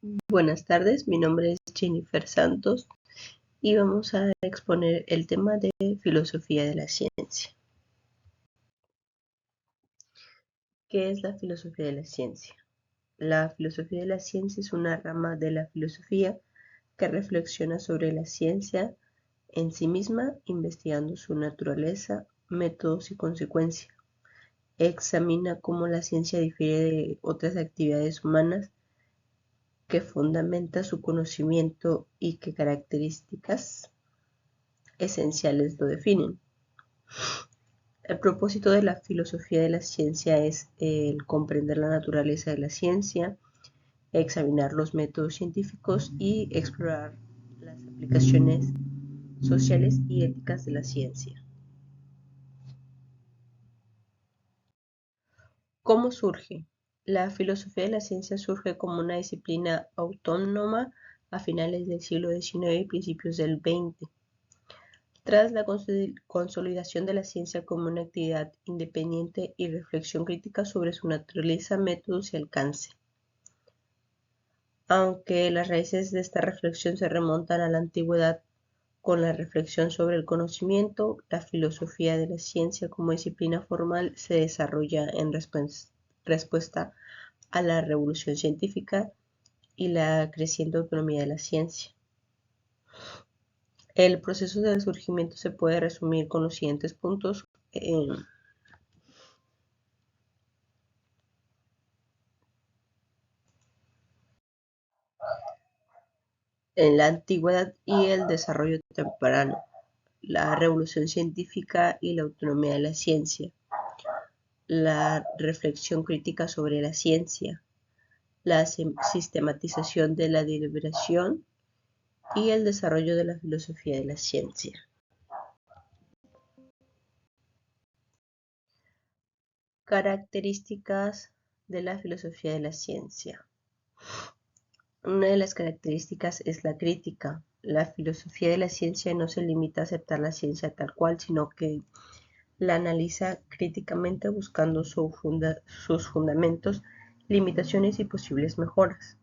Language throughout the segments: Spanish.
Buenas tardes, mi nombre es Jennifer Santos y vamos a exponer el tema de filosofía de la ciencia. ¿Qué es la filosofía de la ciencia? La filosofía de la ciencia es una rama de la filosofía que reflexiona sobre la ciencia en sí misma, investigando su naturaleza, métodos y consecuencias. Examina cómo la ciencia difiere de otras actividades humanas, que fundamenta su conocimiento y qué características esenciales lo definen. El propósito de la filosofía de la ciencia es el comprender la naturaleza de la ciencia, examinar los métodos científicos y explorar las aplicaciones sociales y éticas de la ciencia. ¿Cómo surge? La filosofía de la ciencia surge como una disciplina autónoma a finales del siglo XIX y principios del XX. Tras la consolidación de la ciencia como una actividad independiente y reflexión crítica sobre su naturaleza, métodos y alcance. Aunque las raíces de esta reflexión se remontan a la antigüedad con la reflexión sobre el conocimiento, la filosofía de la ciencia como disciplina formal se desarrolla en respuesta a la revolución científica y la creciente autonomía de la ciencia. El proceso de surgimiento se puede resumir con los siguientes puntos. En la antigüedad y el desarrollo temprano, la revolución científica y la autonomía de la ciencia, la reflexión crítica sobre la ciencia, la sistematización de la deliberación y el desarrollo de la filosofía de la ciencia. Características de la filosofía de la ciencia. Una de las características es la crítica. La filosofía de la ciencia no se limita a aceptar la ciencia tal cual, sino que la analiza críticamente buscando sus fundamentos, limitaciones y posibles mejoras.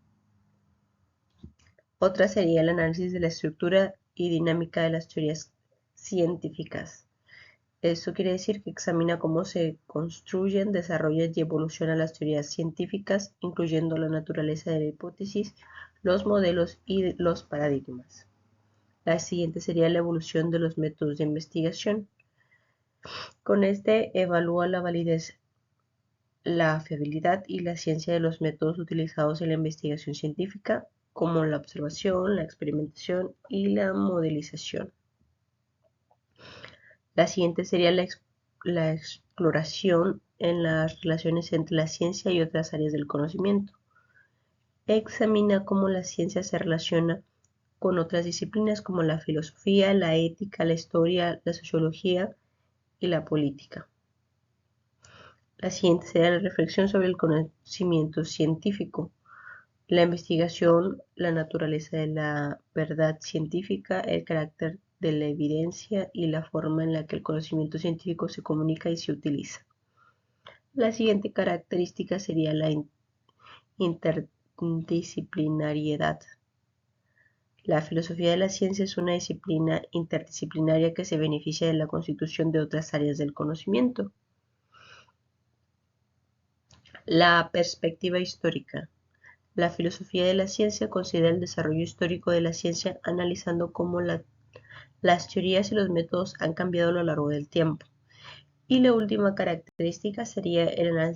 Otra sería el análisis de la estructura y dinámica de las teorías científicas. Esto quiere decir que examina cómo se construyen, desarrollan y evolucionan las teorías científicas, incluyendo la naturaleza de la hipótesis, los modelos y los paradigmas. La siguiente sería la evolución de los métodos de investigación. Con este evalúa la validez, la fiabilidad y la ciencia de los métodos utilizados en la investigación científica, como la observación, la experimentación y la modelización. La siguiente sería la exploración en las relaciones entre la ciencia y otras áreas del conocimiento. Examina cómo la ciencia se relaciona con otras disciplinas como la filosofía, la ética, la historia, la sociología y la política. La siguiente sería la reflexión sobre el conocimiento científico, la investigación, la naturaleza de la verdad científica, el carácter de la evidencia y la forma en la que el conocimiento científico se comunica y se utiliza. La siguiente característica sería la interdisciplinariedad. La filosofía de la ciencia es una disciplina interdisciplinaria que se beneficia de la constitución de otras áreas del conocimiento. La perspectiva histórica. La filosofía de la ciencia considera el desarrollo histórico de la ciencia analizando cómo las teorías y los métodos han cambiado a lo largo del tiempo. Y la última característica sería el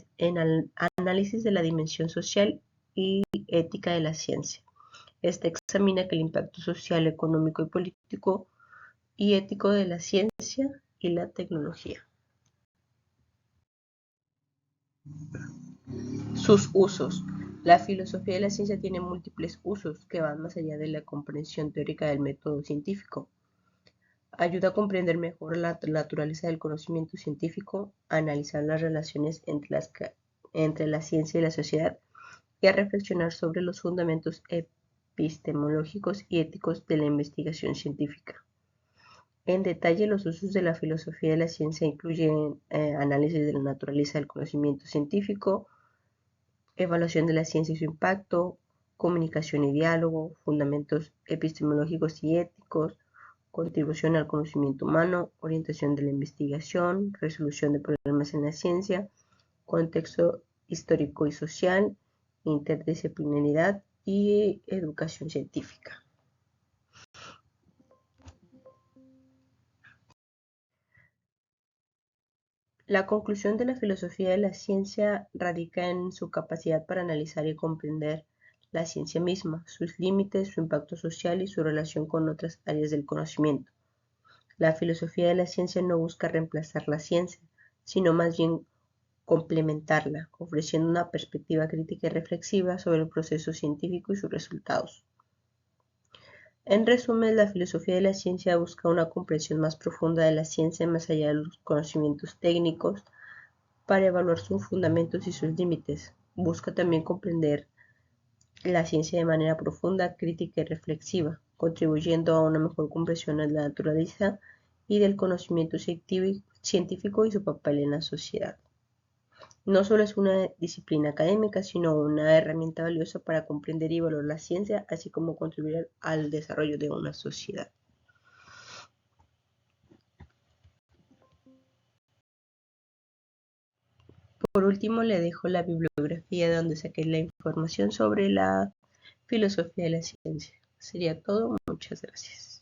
análisis de la dimensión social y ética de la ciencia. Esta examina que el impacto social, económico y político y ético de la ciencia y la tecnología. Sus usos. La filosofía de la ciencia tiene múltiples usos que van más allá de la comprensión teórica del método científico. Ayuda a comprender mejor la naturaleza del conocimiento científico, a analizar las relaciones entre la ciencia y la sociedad y a reflexionar sobre los fundamentos epistemológicos y éticos de la investigación científica. En detalle, los usos de la filosofía de la ciencia incluyen análisis de la naturaleza del conocimiento científico, evaluación de la ciencia y su impacto, comunicación y diálogo, fundamentos epistemológicos y éticos, contribución al conocimiento humano, orientación de la investigación, resolución de problemas en la ciencia, contexto histórico y social, interdisciplinaridad y educación científica. La conclusión de la filosofía de la ciencia radica en su capacidad para analizar y comprender la ciencia misma, sus límites, su impacto social y su relación con otras áreas del conocimiento. La filosofía de la ciencia no busca reemplazar la ciencia, sino más bien complementarla, ofreciendo una perspectiva crítica y reflexiva sobre el proceso científico y sus resultados. En resumen, la filosofía de la ciencia busca una comprensión más profunda de la ciencia más allá de los conocimientos técnicos para evaluar sus fundamentos y sus límites. Busca también comprender la ciencia de manera profunda, crítica y reflexiva, contribuyendo a una mejor comprensión de la naturaleza y del conocimiento científico y su papel en la sociedad. No solo es una disciplina académica, sino una herramienta valiosa para comprender y valorar la ciencia, así como contribuir al desarrollo de una sociedad. Por último, le dejo la bibliografía de donde saqué la información sobre la filosofía de la ciencia. Sería todo. Muchas gracias.